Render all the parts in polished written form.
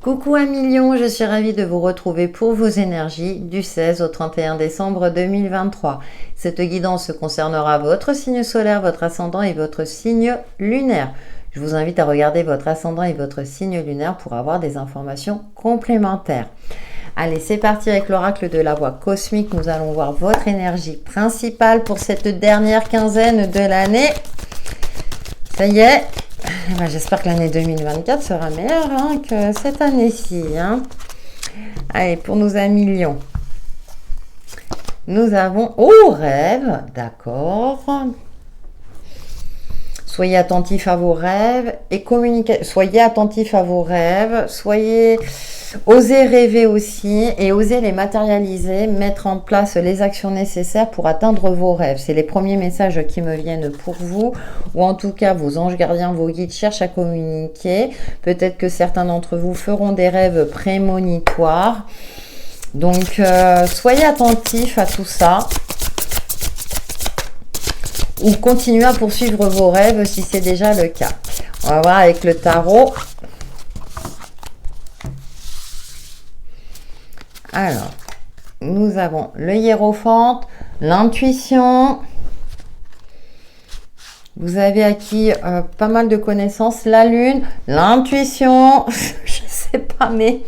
Coucou à million, je suis ravie de vous retrouver pour vos énergies du 16 au 31 décembre 2023. Cette guidance concernera votre signe solaire, votre ascendant et votre signe lunaire. Je vous invite à regarder votre ascendant et votre signe lunaire pour avoir des informations complémentaires. Allez, c'est parti avec l'oracle de la voix cosmique. Nous allons voir votre énergie principale pour cette dernière quinzaine de l'année. Ça y est, j'espère que l'année 2024 sera meilleure que cette année-ci. Allez, pour nos amis lions, nous avons rêve, d'accord. Soyez attentifs à vos rêves et communiquez. Soyez attentifs à vos rêves, osez rêver aussi et osez les matérialiser, mettre en place les actions nécessaires pour atteindre vos rêves. C'est les premiers messages qui me viennent pour vous, ou en tout cas vos anges gardiens, vos guides cherchent à communiquer. Peut-être que certains d'entre vous feront des rêves prémonitoires. Donc, soyez attentifs à tout ça. Ou continuez à poursuivre vos rêves si c'est déjà le cas. On va voir avec le tarot. Alors, nous avons le hiérophante, l'intuition. Vous avez acquis pas mal de connaissances. La lune, l'intuition. Je sais pas, mais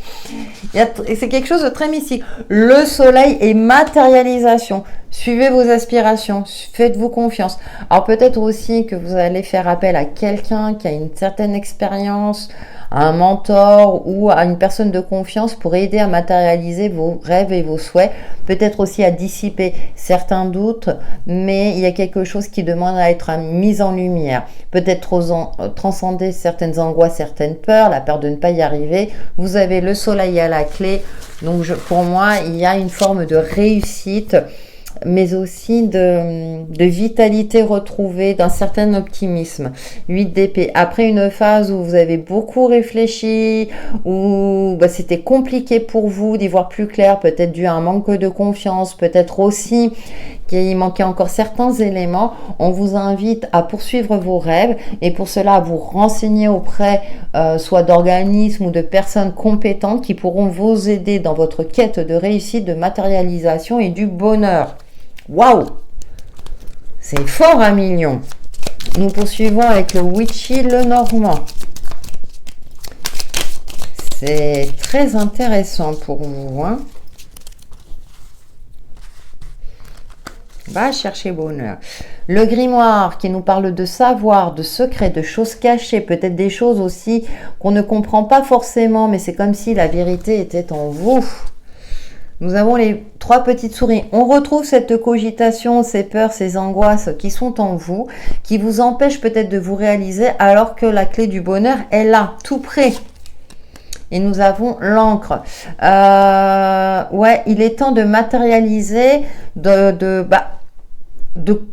c'est quelque chose de très mystique. Le soleil et matérialisation. Suivez vos aspirations, faites-vous confiance. Alors peut-être aussi que vous allez faire appel à quelqu'un qui a une certaine expérience, à un mentor ou à une personne de confiance pour aider à matérialiser vos rêves et vos souhaits. Peut-être aussi à dissiper certains doutes, mais il y a quelque chose qui demande à être mis en lumière. Peut-être transcender certaines angoisses, certaines peurs, la peur de ne pas y arriver. Vous avez le soleil à la clé. Donc pour moi, il y a une forme de réussite, mais aussi de vitalité retrouvée, d'un certain optimisme. 8 d'épée. Après une phase où vous avez beaucoup réfléchi, où c'était compliqué pour vous d'y voir plus clair, peut-être dû à un manque de confiance, peut-être aussi qu'il manquait encore certains éléments, on vous invite à poursuivre vos rêves et pour cela à vous renseigner auprès soit d'organismes ou de personnes compétentes qui pourront vous aider dans votre quête de réussite, de matérialisation et du bonheur. Waouh! C'est fort à million. Nous poursuivons avec le Witchy le Normand. C'est très intéressant pour vous. Va chercher bonheur. Le grimoire qui nous parle de savoir, de secrets, de choses cachées, peut-être des choses aussi qu'on ne comprend pas forcément, mais c'est comme si la vérité était en vous. Nous avons les 3 petites souris. On retrouve cette cogitation, ces peurs, ces angoisses qui sont en vous, qui vous empêchent peut-être de vous réaliser alors que la clé du bonheur est là, tout près. Et nous avons l'encre. Ouais, il est temps de matérialiser, de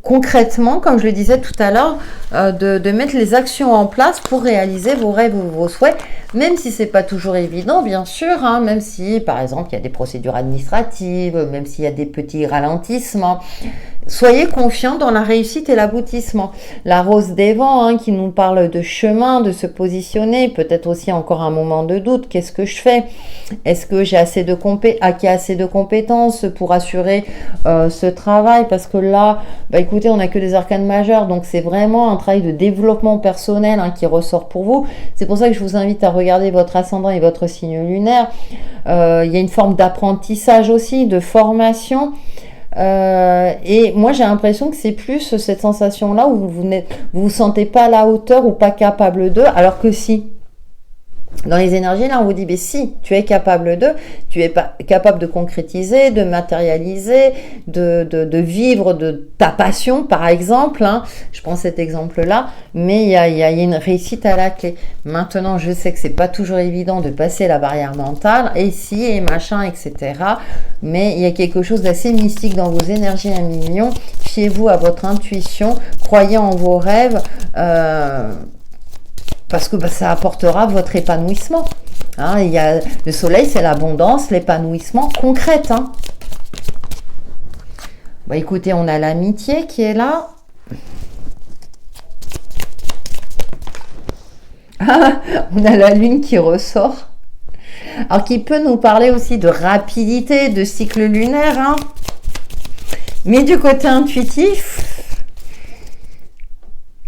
concrètement, comme je le disais tout à l'heure, de mettre les actions en place pour réaliser vos rêves ou vos souhaits, même si c'est pas toujours évident, bien sûr, même si, par exemple, il y a des procédures administratives, même s'il y a des petits ralentissements. Soyez confiants dans la réussite et l'aboutissement. La rose des vents qui nous parle de chemin, de se positionner, peut-être aussi encore un moment de doute. Qu'est-ce que je fais? Est-ce que j'ai acquis assez de compétences pour assurer ce travail? Parce que là, écoutez, on n'a que des arcanes majeures, donc c'est vraiment un travail de développement personnel qui ressort pour vous. C'est pour ça que je vous invite à regarder votre ascendant et votre signe lunaire. Il y a une forme d'apprentissage aussi, de formation. Et moi j'ai l'impression que c'est plus cette sensation là où vous sentez pas à la hauteur ou pas capable de, alors que si dans les énergies là on vous dit si tu es capable de, tu es pas capable de concrétiser, de matérialiser, de vivre de ta passion par exemple, je prends cet exemple là, mais il y a une réussite à la clé. Maintenant je sais que c'est pas toujours évident de passer la barrière mentale et si et machin etc, mais il y a quelque chose d'assez mystique dans vos énergies à million. Fiez-vous à votre intuition, croyez en vos rêves, parce que ça apportera votre épanouissement. Il y a, le soleil, c'est l'abondance, l'épanouissement concret. Écoutez, on a l'amitié qui est là. On a la lune qui ressort. Alors, qui peut nous parler aussi de rapidité, de cycle lunaire, hein. Mais du côté intuitif,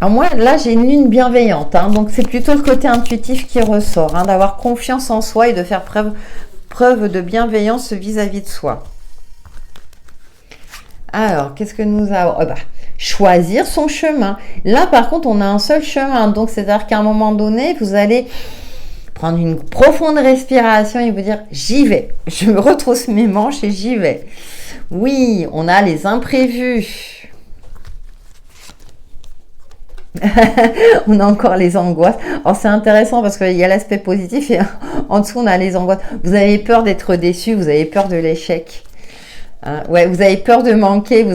alors moi, là, j'ai une lune bienveillante, hein, donc c'est plutôt le côté intuitif qui ressort, hein, d'avoir confiance en soi et de faire preuve de bienveillance vis-à-vis de soi. Alors, qu'est-ce que nous avons? Choisir son chemin. Là, par contre, on a un seul chemin, donc c'est-à-dire qu'à un moment donné, vous allez prendre une profonde respiration et vous dire « j'y vais ». Je me retrousse mes manches et j'y vais. Oui, on a les imprévus. On a encore les angoisses. Alors, c'est intéressant parce qu'il y a l'aspect positif et en dessous, on a les angoisses. Vous avez peur d'être déçu, vous avez peur de l'échec. Hein, ouais, vous avez peur de manquer,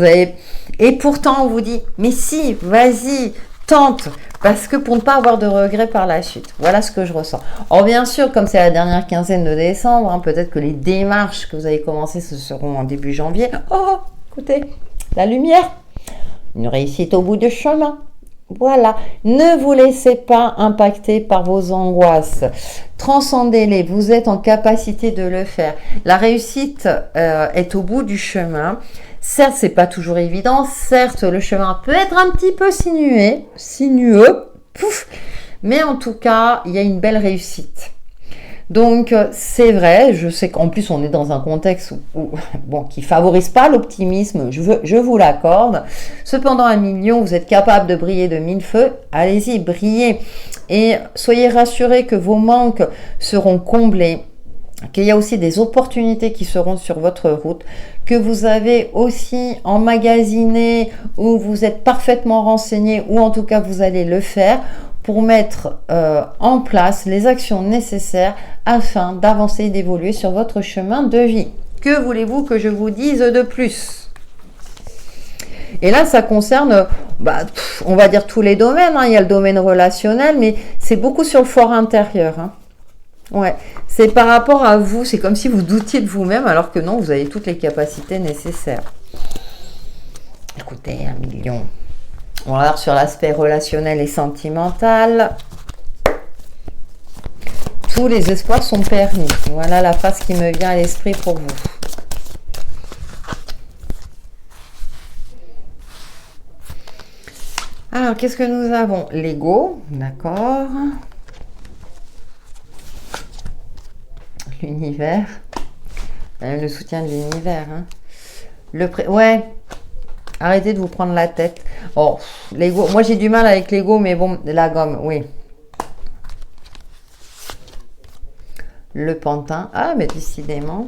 et pourtant, on vous dit « mais si, vas-y, tente ». Parce que pour ne pas avoir de regrets par la suite. Voilà ce que je ressens. Or, bien sûr, comme c'est la dernière quinzaine de décembre, hein, peut-être que les démarches que vous avez commencées, ce seront en début janvier. Oh, écoutez, la lumière. Une réussite au bout du chemin. Voilà. Ne vous laissez pas impacter par vos angoisses. Transcendez-les. Vous êtes en capacité de le faire. La réussite est au bout du chemin. Certes, c'est pas toujours évident. Certes, le chemin peut être un petit peu sinueux, pouf, mais en tout cas, il y a une belle réussite. Donc, c'est vrai, je sais qu'en plus, on est dans un contexte qui favorise pas l'optimisme, je vous l'accorde. Cependant, à Million, vous êtes capable de briller de mille feux. Allez-y, brillez. Et soyez rassurés que vos manques seront comblés, qu'il y a aussi des opportunités qui seront sur votre route, que vous avez aussi emmagasiné ou vous êtes parfaitement renseigné, ou en tout cas vous allez le faire pour mettre en place les actions nécessaires afin d'avancer et d'évoluer sur votre chemin de vie. Que voulez-vous que je vous dise de plus? Et là, ça concerne, on va dire tous les domaines, hein. Il y a le domaine relationnel, mais c'est beaucoup sur le fort intérieur, hein. Ouais, c'est par rapport à vous, c'est comme si vous doutiez de vous-même, alors que non, vous avez toutes les capacités nécessaires. Écoutez, 1 million. On va voir sur l'aspect relationnel et sentimental. Tous les espoirs sont permis. Voilà la phrase qui me vient à l'esprit pour vous. Alors, qu'est-ce que nous avons? L'ego, d'accord. L'univers. Le soutien de l'univers. Hein. Ouais. Arrêtez de vous prendre la tête. Oh, l'ego. Moi, j'ai du mal avec l'ego, mais bon, la gomme, oui. Le pantin. Ah, mais décidément.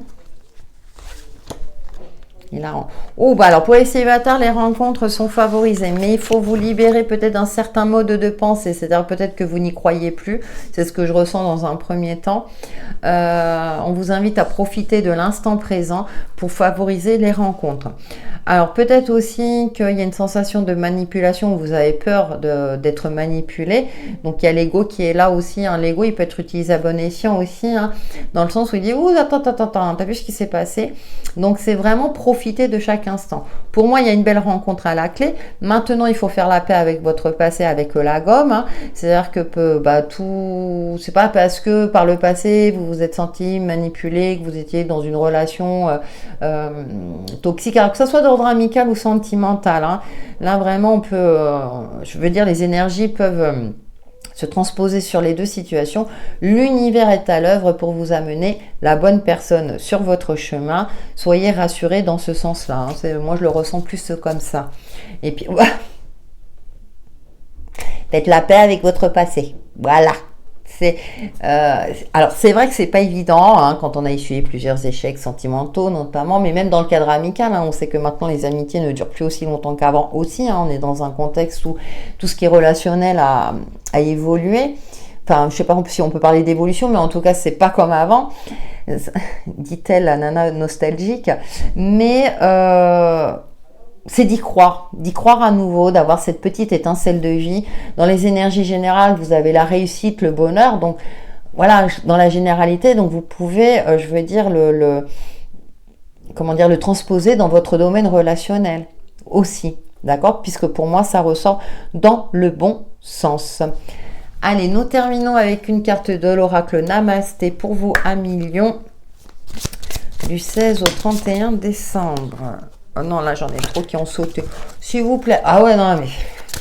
Alors pour les célibataires, les rencontres sont favorisées, mais il faut vous libérer peut-être d'un certain mode de pensée, c'est-à-dire peut-être que vous n'y croyez plus, c'est ce que je ressens dans un premier temps. On vous invite à profiter de l'instant présent pour favoriser les rencontres. Alors peut-être aussi qu'il y a une sensation de manipulation, où vous avez peur d'être manipulé, donc il y a l'ego qui est là aussi, hein. L'ego il peut être utilisé à bon escient aussi, hein, dans le sens où il dit « Ouh, attends, t'as vu ce qui s'est passé ?» Donc c'est vraiment profiter de chaque instant. Pour moi, il y a une belle rencontre à la clé. Maintenant, il faut faire la paix avec votre passé, avec la gomme, hein. C'est-à-dire que c'est pas parce que par le passé, vous vous êtes senti manipulé, que vous étiez dans une relation toxique, alors que ce soit d'ordre amical ou sentimental, hein. Là, vraiment, on peut, je veux dire, les énergies peuvent se transposer sur les deux situations. L'univers est à l'œuvre pour vous amener la bonne personne sur votre chemin. Soyez rassurés dans ce sens-là, hein. Moi, je le ressens plus comme ça. Et puis, faites la paix avec votre passé. Voilà. Alors, c'est vrai que c'est pas évident, hein, quand on a essuyé plusieurs échecs sentimentaux notamment, mais même dans le cadre amical, hein, on sait que maintenant les amitiés ne durent plus aussi longtemps qu'avant aussi, hein. On est dans un contexte où tout ce qui est relationnel a évolué. Enfin, je sais pas si on peut parler d'évolution, mais en tout cas, c'est pas comme avant, dit-elle la nana nostalgique. Mais c'est d'y croire à nouveau, d'avoir cette petite étincelle de vie. Dans les énergies générales, vous avez la réussite, le bonheur. Donc, voilà, dans la généralité, donc vous pouvez, je veux dire, le transposer dans votre domaine relationnel aussi. D'accord? Puisque pour moi, ça ressort dans le bon sens. Allez, nous terminons avec une carte de l'oracle Namasté pour vous, 1 million, du 16 au 31 décembre. Oh non, là, j'en ai trop qui ont sauté. S'il vous plaît. Ah ouais, non, mais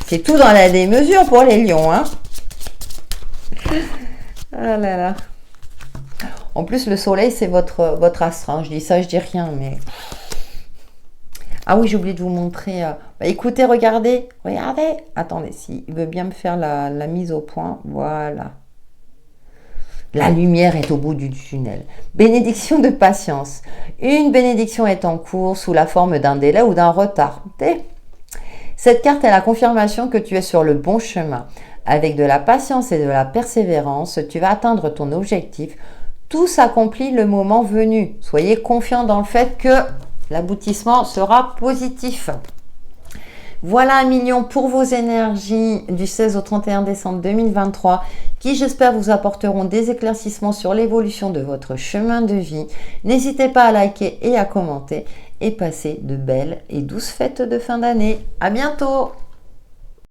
c'est tout dans la démesure pour les lions, hein. Ah là là. En plus, le soleil, c'est votre astre. Hein. Je dis ça, je dis rien, mais... Ah oui, j'ai oublié de vous montrer. Bah, écoutez, regardez. Regardez. Attendez, si il veut bien me faire la mise au point. Voilà. La lumière est au bout du tunnel. Bénédiction de patience. Une bénédiction est en cours sous la forme d'un délai ou d'un retard. Cette carte est la confirmation que tu es sur le bon chemin. Avec de la patience et de la persévérance, tu vas atteindre ton objectif. Tout s'accomplit le moment venu. Soyez confiants dans le fait que l'aboutissement sera positif. Voilà 1 million pour vos énergies du 16 au 31 décembre 2023 qui, j'espère, vous apporteront des éclaircissements sur l'évolution de votre chemin de vie. N'hésitez pas à liker et à commenter et passez de belles et douces fêtes de fin d'année. À bientôt!